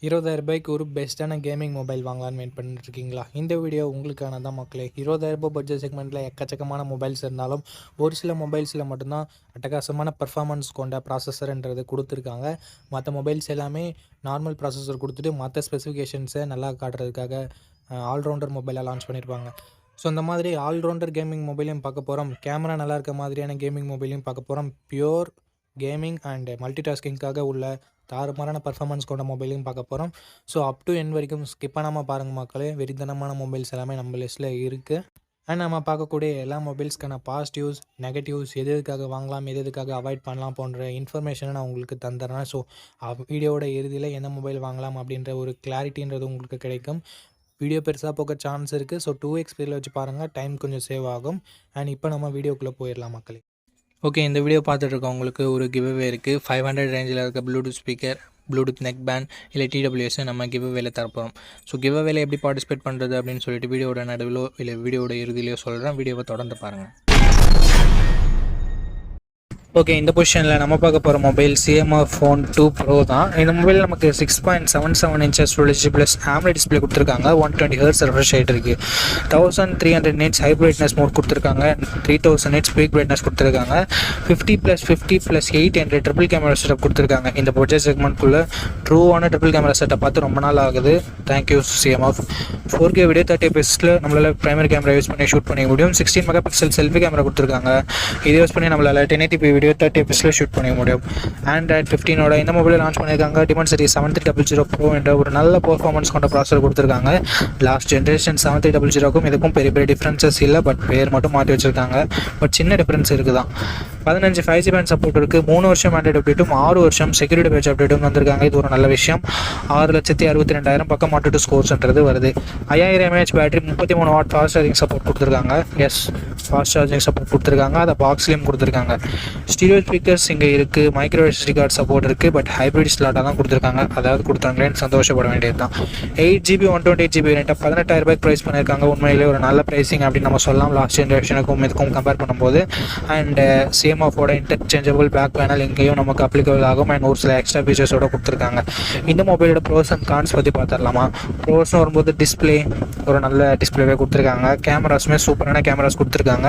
ரூ. 20,000க்கு ஒரு பெஸ்ட்டான கேமிங் மொபைல் வாங்கலான்னு வெயிட் பண்ணிட்டுருக்கீங்களா? இந்த வீடியோ உங்களுக்கான தான் மக்களே. ரூ. 20,000 பட்ஜெட் செக்மெண்ட்டில் எக்கச்சக்கமான மொபைல்ஸ் இருந்தாலும், ஒரு சில மொபைல்ஸில் மட்டும்தான் அட்டகாசமான பர்ஃபார்மன்ஸ் கொண்ட ப்ராசஸர்ன்றது கொடுத்துருக்காங்க. மற்ற மொபைல்ஸ் எல்லாமே நார்மல் ப்ராசஸர் கொடுத்துட்டு மற்ற ஸ்பெசிஃபிகேஷன்ஸை நல்லா காட்டுறதுக்காக ஆல்ரவுண்டர் மொபைலாக லான்ச் பண்ணியிருப்பாங்க. ஸோ அந்த மாதிரி ஆல்ரவுண்டர் கேமிங் மொபைலையும் பார்க்க போகிறோம். கேமரா நல்லா இருக்க மாதிரியான கேமிங் மொபைலையும் பார்க்க போகிறோம். பியூர் கேமிங் அண்ட் மல்டி டாஸ்கிங்காக உள்ள தாறுமாறான பர்ஃபார்மன்ஸ் கொண்ட மொபைலையும் பார்க்க போகிறோம். ஸோ அப் டு எண்ட் வரைக்கும் ஸ்கிப் பண்ணாமல் பாருங்கள் மக்களே. வெறித்தனமான மொபைல்ஸ் எல்லாமே நம்ம லிஸ்ட்டில் இருக்குது. அண்ட் நம்ம பார்க்கக்கூடிய எல்லா மொபைல்ஸ்க்கான பாசிட்டிவ்ஸ், நெகட்டிவ்ஸ், எது எதுக்காக வாங்கலாம், எது எதுக்காக அவாய்ட் பண்ணலாம் போன்ற இன்ஃபர்மேஷனை நான் உங்களுக்கு தந்துடுறேன். ஸோ வீடியோவோட இறுதியில் எந்த மொபைல் வாங்கலாம் அப்படின்ற ஒரு கிளாரிட்டின்றது உங்களுக்கு கிடைக்கும். வீடியோ பெருசாக போக சான்ஸ் இருக்குது. ஸோ 2x ஸ்பீடில் வச்சு பாருங்கள், டைம் கொஞ்சம் சேவ் ஆகும். அண்ட் இப்போ நம்ம வீடியோக்குள்ளே போயிடலாம் மக்களே. ஓகே, இந்த வீடியோ பார்த்துட்டு இருக்கவங்களுக்கு ஒரு கிவ்அவே இருக்குது. 500 ரேஞ்சில் இருக்க Bluetooth speaker, Bluetooth neck band இல்லை TWS நம்ம கிவ்அவேல தரப்போம். ஸோ கிவ்அவேல எப்படி பார்ட்டிசிபேட் பண்ணுறது அப்படின்னு சொல்லிட்டு வீடியோட நடுவிலோ இல்லை வீடியோட இறுதியிலையோ சொல்கிறேன். வீடியோவை தொடர்ந்து பாருங்கள். ஓகே, இந்த பொசிஷனில் நம்ம பார்க்க போகிற மொபைல் CMF Phone 2 Pro தான். இந்த மொபைல் நமக்கு 6.77 inches full plus AMOLED display கொடுத்துருக்காங்க. 120 Hz ரெஃப்ரெஷ் ரேட் இருக்குது. 1300 nits ஹை பிரைட்னஸ் மோட் கொடுத்துருக்காங்க. 3000 nits பீக் பிரைட்னஸ் கொடுத்துருக்காங்க. 50+50+8 ட்ரிபிள் கேமரா செட்டப் கொடுத்துருக்காங்க. இந்த பட்ஜெட் செக்மெண்ட்குள்ளே ட்ரூவான ட்ரிபிள் கேமரா செட்டப் பார்த்து ரொம்ப நாள் ஆகுது. Thank you CMF. 4K video 30 fps நம்மளால் ப்ரைமரி கேமரா யூஸ் பண்ணி ஷூட் பண்ணிக்க முடியும். 16 மெகாபிக்சல் செல்ஃபி கேமரா கொடுத்துருக்காங்க. இதை யூஸ் பண்ணி நம்மளால் 1080p வீடியோ 30 fps ஷூட் பண்ணிக்க முடியும். Android 15 இந்த மொபைலில் லான்ச் பண்ணியிருக்காங்க. Dimensity 7300 Pro என்ற ஒரு நல்ல பெர்ஃபார்மன்ஸ் கொண்ட ப்ராசஸர் கொடுத்துருக்காங்க. லாஸ்ட் ஜென்ரேஷன் 7300க்கும் இதுக்கும் பெரிய பெரிய டிஃப்ரென்சஸ் இல்லை. பட் பேர் மட்டும் மாற்றி வச்சுருக்காங்க. பட் சின்ன டிஃப்ரென்ஸ் இருக்குது தான். 15 5G பேண்ட் சப்போர்ட் இருக்குது. 3 வருஷம் ஆண்ட்ராய்டு அப்டேட்டும் 6 வருஷம் செக்யூரிட்டி பேட்ச் அப்டேட்டும் வந்திருக்காங்க. இது ஒரு நல்ல விஷயம். 6,62,000 பக்கம் மாட்டு ஸ்கோர்ஸ்ன்றது வருது. 5000 mAh battery, 33 what fast charging support கொடுத்துருக்காங்க. ஃபாஸ்ட் சார்ஜிங் சப்போர்ட் கொடுத்துருக்காங்க. அதை பாக்ஸ்லேயும் கொடுத்துருக்காங்க. ஸ்டீரியோ ஸ்பீக்கர்ஸ் இங்கே இருக்குது. மைக்ரோ SD கார்டு சப்போர்ட் இருக்குது. பட் ஹைப்ரிட் ஸ்லாட்டாக தான் கொடுத்துருக்காங்க. அதாவது கொடுத்தாங்களேன்னு சந்தோஷப்பட வேண்டியது தான். 8GB 128GB வேரியண்ட்டை 18,000 ப்ரைஸ் பண்ணியிருக்காங்க. உண்மையிலே ஒரு நல்ல ப்ரைஸிங் அப்படின்னு நம்ம சொல்லலாம். லாஸ்ட் ஜென்ரேஷனுக்கும் இதுக்கும் கம்பேர் பண்ணும்போது. அண்ட் CMF-ஓட இன்டர்சேஞ்சபிள் பேக் பேனல் இங்கேயும் நமக்கு அப்ளிகபிள் ஆகும். அண்ட் ஒரு சில எக்ஸ்ட்ரா ஃபீச்சர்ஸோட கொடுத்துருக்காங்க. இந்த மொபைலோட ப்ரோஸ் அண்ட் கான்ஸ் பற்றி பார்த்துடலாமா? ப்ரோஸ்னு வரும்போது டிஸ்பிளே ஒரு நல்ல டிஸ்பிளேவே கொடுத்துருக்காங்க. கேமராஸுமே சூப்பரான கேமராஸ் கொடுத்துருக்காங்க.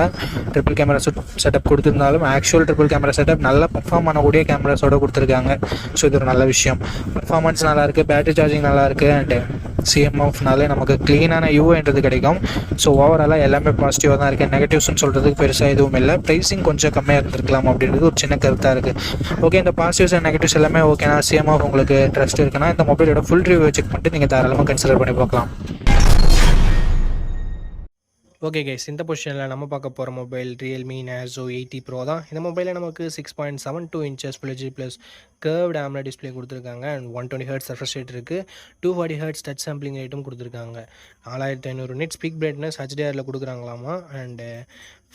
ட்ரிபிள் கேமரா செட்டப் கொடுத்துருந்தாலும் ஆக்சுவல் ட்ரிபிள் கேமரா செட்டப் நல்லா பர்ஃபார்ம் பண்ணக்கூடிய கேமராஸோட கொடுத்துருக்காங்க. ஸோ இது ஒரு நல்ல விஷயம். பர்ஃபார்மன்ஸ் நல்லாயிருக்கு, பேட்டரி சார்ஜிங் நல்லாயிருக்கு. அண்ட் CMF-னாலே நமக்கு க்ளீனான யூஐன்றது கிடைக்கும். ஸோ ஓவராலாக எல்லாமே பாசிட்டிவாக தான் இருக்குது. நெகட்டிவ்ஸ்னு சொல்கிறதுக்கு பெருசாக எதுவும் இல்லை. ப்ரைஸிங் கொஞ்சம் கம்மியாக இருந்திருக்கலாம் அப்படின்றது ஒரு சின்ன கருத்தாக இருக்குது. ஓகே, இந்த பாசிட்டிவ்ஸ் அண்ட் நெகட்டிவ்ஸ் எல்லாமே ஓகேனா CMF உங்களுக்கு ட்ரஸ்ட் இருக்குன்னா இந்த மொபைலோட ஃபுல் ரிவ்யூ செக் பண்ணிட்டு நீங்கள் தாராளமாக கன்சிடர் பண்ணி பார்க்கலாம். ஓகே கைஸ், இந்த பொசிஷனில் நம்ம பார்க்க போகிற மொபைல் Realme Narzo 80 Pro தான். இந்த மொபைலில் நமக்கு 6.72 inches full HD plus curved AMOLED display கொடுத்துருக்காங்க. அண்ட் 120 Hz ரெஃப்ரெஷ் ரேட் இருக்குது. 240 Hz டச் சாம்பிளிங் ரேட்டும் கொடுத்துருக்காங்க. 4500 nits பீக் பிரைட்னஸ் HDR கொடுக்குறாங்களாமா. அண்டு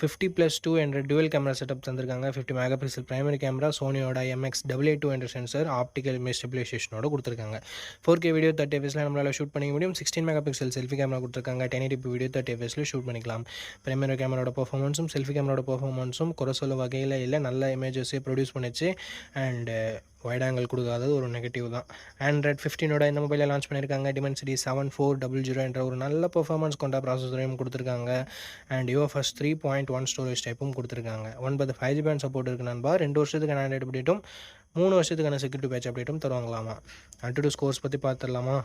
50+2 என்ற டுவல் கேமரா செட்டப் தந்திருக்காங்க. 50 மெகாபிக்சல் பிரைமரி கேமரா, சோனியோட MX882 என்ற சென்சர், ஆப்டிக்கல் இமேஜ் ஸ்டெபிலைசேஷனோட கொடுத்துருக்காங்க. 4K வீடியோ 30 fps நம்மளால் ஷூட் பண்ணிக்க முடியும். 16 மெகாபிக்சல் செல்ஃபி கேமரா கொடுத்துருக்காங்க. 1080p வீடியோ 30 fps ஷூட் பண்ணிக்கலாம். பிரைமரி கேமராவோட பர்ஃபார்மன்ஸும் செல்ஃபி கேமராவோட பர்ஃபார்மன்ஸும் குறை சொல்ல வகையில் இல்லை. நல்ல இமேஜஸே ப்ரொடியூஸ் பண்ணிச்சு. அண்டு வைட் ஆங்கிள் கொடுக்காதது ஒரு நெகட்டிவ் தான். Android 15 இந்த மொபைலில் லான்ச் பண்ணியிருக்காங்க. Dimensity 7400 என்ற ஒரு நல்ல பெர்ஃபார்மன்ஸ் கொண்ட ப்ராசஸரையும் கொடுத்துருக்காங்க. அண்ட் UFS 3.1 ஸ்டோரேஜ் டைப்பும் கொடுத்துருக்காங்க. 9 5G பேண்ட் சப்போர்ட் இருக்குது நண்பா. 2 வருஷத்துக்கான ஆண்ட்ராய்டு அப்டேட்டும் 3 வருஷத்துக்கான செக்யூரிட்டி பேட்ச் அப்டேட்டும் தருவாங்களாமா. Antutu ஸ்கோர்ஸ் பற்றி பார்த்துடலாமா?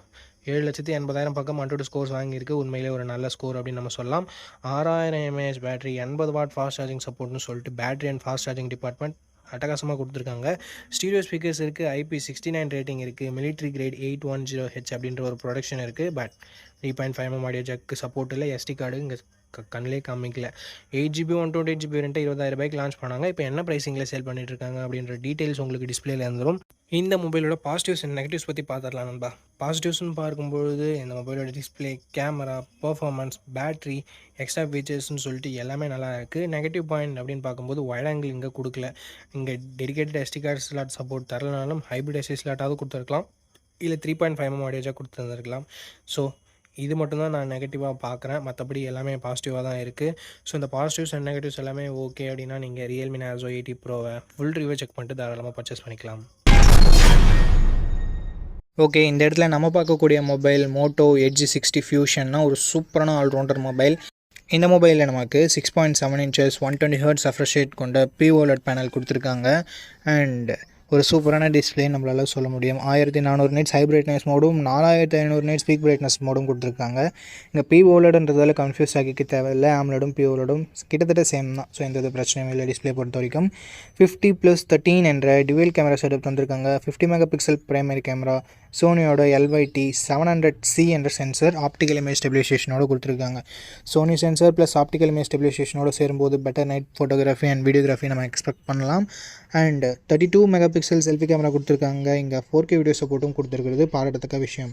7,80,000 பக்கம் Antutu ஸ்கோர்ஸ் வாங்கியிருக்கு. உண்மையிலே ஒரு நல்ல ஸ்கோர் அப்படின்னு நம்ம சொல்லலாம். 6000 mAh battery, 80 watt fast charging சப்போர்ட்னு சொல்லிட்டு battery and fast charging department அட்டகாசமாக கொடுத்துருக்காங்க. ஸ்டீரியோ ஸ்பீக்கர்ஸ் இருக்குது. IP69 ரேட்டிங் இருக்குது. மிலிட்ரி கிரேட் 810H அப்படின்ற ஒரு ப்ரொடக்ஷன் இருக்குது. But 3.5mm audio jack support இல்லை. SD கார்டு இங்கே கண்ணிலே காமிக்கல. 8GB 128GB வேரியண்ட்டை 20,000 லான்ச் பண்ணாங்க. இப்போ என்ன ப்ரைஸிங்கில் சேல் பண்ணிட்டு இருக்காங்க அப்படின்ற டீட்டெயில்ஸ் உங்களுக்கு டிஸ்பிளேல இருந்துடும். இந்த மொபைலோட பாசிட்டிவ்ஸ் அண்ட் நெகட்டிவ்ஸ் பற்றி பார்த்துடலாம் நண்பா. பாசிட்டிவ்ஸ்னு பார்க்கும்பொழுது இந்த மொபைலோட display, camera, performance, battery, extra ஃபீச்சர்ஸ்னு சொல்லிட்டு எல்லாமே நல்லா இருக்குது. நெகட்டிவ் பாயிண்ட் அப்படின்னு பார்க்கும்போது வைட் ஆங்கிள் இங்கே கொடுக்கல. இங்கே dedicated SD card slot support தரலனாலும் ஹைப்ரிட் SD ஸ்லாட்டாவது கொடுத்துருக்கலாம். இல்லை 3.5mm ஆடியோ ஜாக் கொடுத்துருந்துருக்கலாம். ஸோ இது மட்டும்தான் நான் நெகட்டிவாக பார்க்குறேன். மற்றபடி எல்லாமே பாசிட்டிவாக தான் இருக்குது. ஸோ இந்த பாசிட்டிவ்ஸ் அண்ட் நெகட்டிவ்ஸ் எல்லாமே ஓகே அப்படின்னா நீங்கள் Realme Narzo 80 Pro full review check பண்ணிட்டு தாராளமாக பர்ச்சேஸ் பண்ணிக்கலாம். ஓகே, இந்த இடத்துல நம்ம பார்க்கக்கூடிய மொபைல் மோட்டோ எட்ஜ் 60 ஃபியூஷன்னா ஒரு சூப்பரான ஆல்ரவுண்டர் மொபைல். இந்த மொபைலில் நமக்கு 6.7 inches 120 Hz refresh rate கொண்ட OLED பேனல் கொடுத்துருக்காங்க. அண்ட் ஒரு சூப்பரான டிஸ்பிளே நம்மளால சொல்ல முடியும். 1400 nits ஹை பிரைட்னஸ் மோடும் 4500 nits பீக் பிரைட்னஸ் மோடும் கொடுத்துருக்காங்க. இங்கே OLEDன்றதால கன்ஃபியூஸ் ஆகிக்க தேவையில்லை. AMOLEDும் OLEDும் கிட்டத்தட்ட சேம் தான். ஸோ எந்த பிரச்சனையும் இல்லை டிஸ்பிளே பொறுத்த வரைக்கும். 50+13 என்ற டுவெல் கேமரா செட்டப் தந்திருக்காங்க. 50 மெகாபிக்சல் பிரைமரி கேமரா, சோனியோட LYT 700C என்ற சென்சர் ஆப்டிக்கல் இமேஜ் ஸ்டெபிலைசேஷனோடு கொடுத்துருக்காங்க. Sony sensor plus optical image ஸ்டெபிலைசேஷனோடு சேரும்போது better night photography and videography நம்ம எக்ஸ்பெக்ட் பண்ணலாம். அண்ட் 32 மெகாபிக்சல் செல்ஃபி கேமரா கொடுத்துருக்காங்க. இங்கே 4K வீடியோ சப்போர்ட்டும் கொடுத்துருக்கிறது பாராட்டத்தக்க விஷயம்.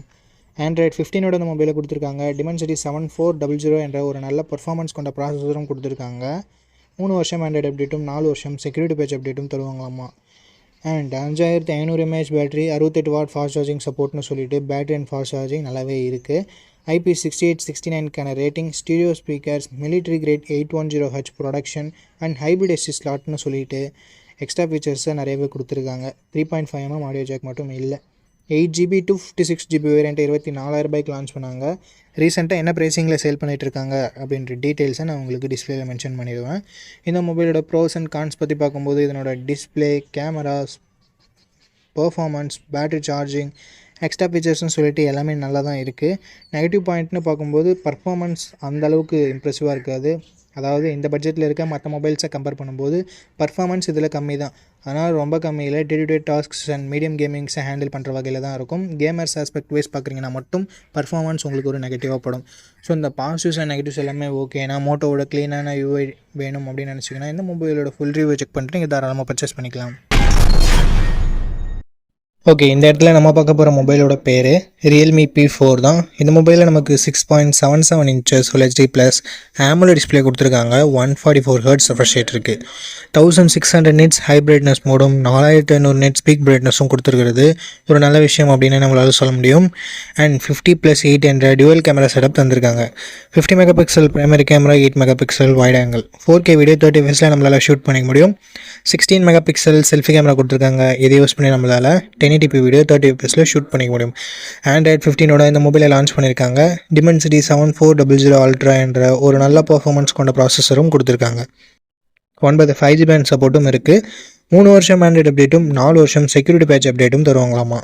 Android 15ஓட இந்த மொபைலை கொடுத்துருக்காங்க. Dimensity 7400 என்ற ஒரு நல்ல பர்ஃபார்மன்ஸ் கொண்ட ப்ராசஸரும் கொடுத்துருக்காங்க. 3 வருஷம் ஆண்ட்ராய்டு அப்டேட்டும் 4 வருஷம் செக்யூரிட்டி பேட்ச் அப்டேட்டும் தருவாங்களாமா. And 5500 mAh battery, 68 watt fast charging சப்போர்ட்னு சொல்லிட்டு பேட்டரி அண்ட் ஃபாஸ்ட் சார்ஜிங் நல்லாவே இருக்குது. IP6869க்கான rating, stereo speakers, military grade 810H protection and hybrid SD ஸ்லாட்னு சொல்லிட்டு எக்ஸ்ட்ரா ஃபீச்சர்ஸை நிறையவே கொடுத்துருக்காங்க. 3.5mm ஆடியோ ஜாக் மட்டும் இல்லை. 8GB 256GB வேரியண்ட்டை 24,000 லான்ச் பண்ணாங்க. ரீசெண்டாக என்ன ப்ரைஸிங்கில் சேல் பண்ணிகிட்ருக்காங்க அப்படின்ற டீட்டெயில்ஸை நான் உங்களுக்கு டிஸ்பிளேயில் மென்ஷன் பண்ணிடுவேன். இந்த மொபைலோட ப்ரோஸ் அண்ட் கான்ஸ் பற்றி பார்க்கும்போது இதனோட display, cameras, performance, battery charging, extra ஃபீச்சர்ஸ்னு சொல்லிட்டு எல்லாமே நல்லா தான் இருக்குது. நெகட்டிவ் பாயிண்ட்னு பார்க்கும்போது பர்ஃபார்மன்ஸ் அந்தளவுக்கு இம்ப்ரெசிவாக இருக்காது. அதாவது இந்த பட்ஜெட்டில் இருக்க மற்ற மொபைல்ஸை கம்பேர் பண்ணும்போது பர்ஃபார்மன்ஸ் இதில் கம்மி தான். அதனால் ரொம்ப கம்மியில் day to day tasks and medium கேமிங்ஸை ஹேண்டில் பண்ணுற வகையில் தான் இருக்கும். கேமர்ஸ் ஆஸ்பெக்ட் வைஸ் பார்க்குறீங்கன்னா மட்டும் பர்ஃபார்மன்ஸ் உங்களுக்கு ஒரு நெகட்டிவாக படும். ஸோ இந்த பாசிட்டிவ்ஸ் அண்ட் நெகட்டிவ்ஸ் எல்லாமே ஓகேனா மோட்டோவோட க்ளீனான UI வேணும் அப்படின்னு நினச்சிங்கன்னா இந்த மொபைலோட ஃபுல் ரிவ்யூ செக் பண்ணிட்டு நீங்கள் தாராளமாக பர்ச்சேஸ் பண்ணிக்கலாம். ஓகே, இந்த இடத்துல நம்ம பார்க்க போகிற மொபைலோட பேர் Realme P4 தான். இந்த மொபைலில் நமக்கு 6.77 inches Full HD plus AMOLED display கொடுத்துருக்காங்க. 144 Hz refresh rate இருக்குது. 1600 nits ஹை பிரைட்னஸ் மோடும் 4500 nits பீக் பிரைட்னஸும் கொடுத்துருக்கிறது ஒரு நல்ல விஷயம் அப்படின்னு நம்மளால சொல்ல முடியும். அண்ட் 50+8 என்ற டுவெல் கேமரா செட்டப் தந்திருக்காங்க. 50 megapixel primary camera, 8 megapixel wide angle, 4K video 30 fps நம்மளால் ஷூட் பண்ணிக்க முடியும். 16 மெகாபிக்சல் செல்ஃபி கேமரா கொடுத்துருக்காங்க. இதை யூஸ் பண்ணி நம்மளால் 1080p வீடியோ 30 fps ஷூட் பண்ணிக்க முடியும். Android 15ஓட இந்த மொபைலை லான்ச் பண்ணியிருக்காங்க. Dimensity 7400 Ultra என்ற ஒரு நல்ல பர்ஃபார்மன்ஸ் கொண்ட ப்ராசஸரும் கொடுத்துருக்காங்க. 9 5G பேண்ட் சப்போர்ட்டும் இருக்குது. 3 வருஷம் ஆண்ட்ராய்டு அப்டேட்டும் 4 வருஷம் செக்யூரிட்டி பேட்ச் அப்டேட்டும் தருவாங்களாமா.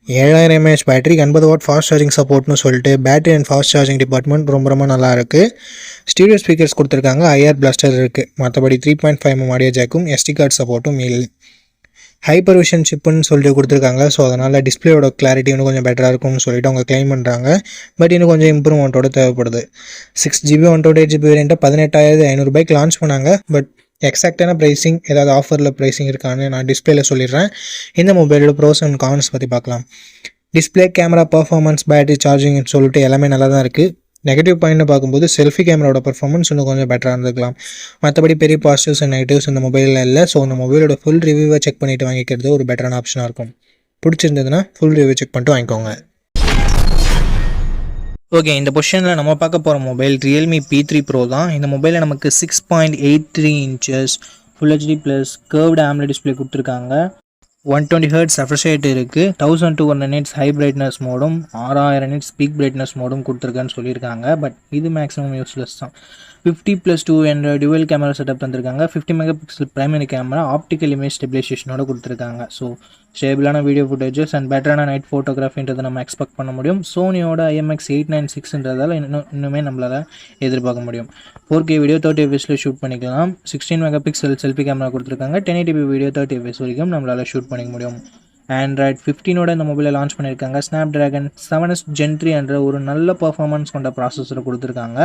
7000 mAh battery, 80 watt fast charging சப்போர்ட்னு சொல்லிட்டு battery and fast charging department ரொம்ப நல்லா இருக்குது. ஸ்டீரியோ ஸ்பீக்கர்ஸ் கொடுத்துருக்காங்க. IR பிளாஸ்டர் இருக்குது. மற்றபடி 3.5mm ஆடியோ ஜாக்கும் SD கார்டு சப்போர்ட்டும் இல்லை. ஹைப்பர் விஷன் சிப்புன்னு சொல்லிட்டு கொடுத்துருக்காங்க. ஸோ அதனால் டிஸ்பிளேயோட கிளாரிட்டி இன்னும் கொஞ்சம் பெட்டராக இருக்கும்னு சொல்லிட்டு அவங்க கிளைம் பண்ணுறாங்க. பட் இன்னும் கொஞ்சம் இம்ப்ரூவ்மெண்ட்டோட தேவைப்படுது. 6GB 128GB வேரியண்ட்டை 18,500 லான்ச் பண்ணாங்க. பட் எக்ஸாக்டான ப்ரைஸிங் ஏதாவது ஆஃபரில் ப்ரைஸிங் இருக்கான்னு நான் டிஸ்பிளேயில் சொல்லிடுறேன். இந்த மொபைலோட ப்ரோஸ் அண்ட் கான்ஸ் பற்றி பார்க்கலாம். டிஸ்பிளே, கேமரா, பர்ஃபார்மன்ஸ், பேட்டரி சார்ஜிங்னு சொல்லிட்டு எல்லாமே நல்லா தான் இருக்குது. நெகட்டிவ் பாயிண்ட்னு பார்க்கும்போது செல்ஃபி கேமராவோட பர்ஃபார்மன்ஸ் இன்னும் கொஞ்சம் பெட்டராக இருந்துக்கலாம். மற்றபடி பெரிய பாசிட்டிவ்ஸ் அண்ட் நெகட்டிவ்ஸ் இந்த மொபைலில் இல்லை. ஸோ இந்த மொபைலோட ஃபுல் ரிவ்யூவை செக் பண்ணிவிட்டு வாங்கிக்கிறது ஒரு பெட்டரான ஆப்ஷனாக இருக்கும். பிடிச்சிருந்ததுன்னா ஃபுல் ரிவ்யூ செக் பண்ணிட்டு வாங்கிக்கோங்க. ஓகே, இந்த பொசிஷனில் நம்ம பார்க்க போகிற மொபைல் Realme P3 Pro தான். இந்த மொபைலில் நமக்கு 6.83 inches Full HD plus curved AMOLED display கொடுத்துருக்காங்க. 120 Hz refresh rate இருக்குது. 1200 nits ஹை பிரைட்னஸ் மோடும் 6000 nits பீக் பிரைட்னஸ் மோடும் கொடுத்துருக்கான்னு சொல்லியிருக்காங்க. பட் இது மேக்ஸிமம் யூஸ்லெஸ் தான். 50+2 என்ற டுவெல் கேமரா செட்டப் தந்திருக்காங்க. 50 megapixel primary camera, optical image ஸ்டெபிலைசேஷனோட கொடுத்துருக்காங்க. ஸோ ஸ்டேபிளான வீடியோ ஃபுட்டேஜஸ் அண்ட் பெட்டரான நைட் ஃபோட்டோகிராஃபின்றதை நம்ம எக்ஸ்பெக்ட் பண்ண முடியும். சோனியோட IMX896ன்றதால இன்னுமே நம்மளால் எதிர்பார்க்க முடியும். 4K வீடியோ 30 fps ஷூட் பண்ணிக்கலாம். 16 மெகாபிக்சல் செல்ஃபி கேமரா கொடுத்துருக்காங்க. 1080p வீடியோ 30 fps வரைக்கும் நம்மளால் ஷூட் பண்ணிக்க முடியும். Android 15ஓட இந்த மொபைலை லான்ச் பண்ணியிருக்காங்க. Snapdragon 7S Gen 3 என்ற ஒரு நல்ல பர்ஃபார்மன்ஸ் கொண்ட ப்ராசஸரை கொடுத்துருக்காங்க.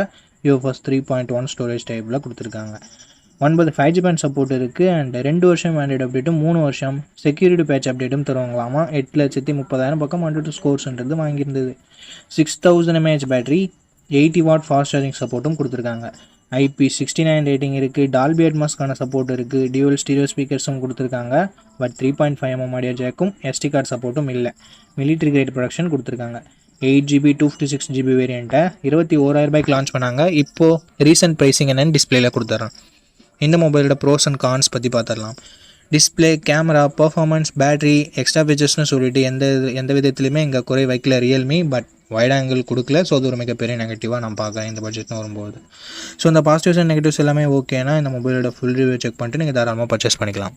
UFS 3.1 ஸ்டோரேஜ் டைப்பில் கொடுத்துருக்காங்க. 9 5G பேண்ட் சப்போர்ட் இருக்குது. அண்ட் 2 வருஷம் ஆண்ட்ராய்டு அப்டேட்டும் 3 வருஷம் செக்யூரிட்டி பேட்ச் அப்டேட்டும் தருவாங்களாமா. 8,30,000 பக்கம் 102 ஸ்கோர்ஸ்ன்றது வாங்கியிருந்தது. 6000 mAh battery, 80 watt fast charging சப்போர்ட்டும் கொடுத்துருக்காங்க. IP69 ரேட்டிங் இருக்குது. டால்பி அட்மாஸ்க்கான சப்போர்ட் இருக்குது. டியூவல் ஸ்டீரியோ ஸ்பீக்கர்ஸும் கொடுத்துருக்காங்க. பட் 3.5mm ஆடியோ ஜாக்கும் SD கார்டு சப்போர்ட்டும் இல்லை. மிலிட்ரி கிரேட் ப்ரொடக்ஷன் கொடுத்துருக்காங்க. 8GB 256GB வேரியண்ட்டை 21,000 லான்ச் பண்ணாங்க. இப்போது ரீசெண்ட் ப்ரைஸிங் என்னென்னு டிஸ்பிளேயில் கொடுத்துட்றேன். இந்த மொபைலோட ப்ரோஸ் அண்ட் கான்ஸ் பற்றி பார்த்துடலாம். Display, camera, performance, battery, extra ஃபீச்சர்ஸ்னு சொல்லிட்டு எந்த விதத்துலையுமே இங்கே குறை வைக்கல ரியல்மி. பட் வைட் ஆங்கிள் கொடுக்கல. ஸோ அது ஒரு மிகப்பெரிய நெகட்டிவாக நான் பார்க்குறேன் இந்த பட்ஜெட்னு வரும்போது. ஸோ இந்த பாசிட்டிவ்ஸ் அண்ட் நெகட்டிவ்ஸ் எல்லாமே ஓகேனா இந்த மொபைலோட ஃபுல் ரிவ்யூ செக் பண்ணிட்டு நீங்கள் தாராளமாக பர்ச்சேஸ் பண்ணிக்கலாம்.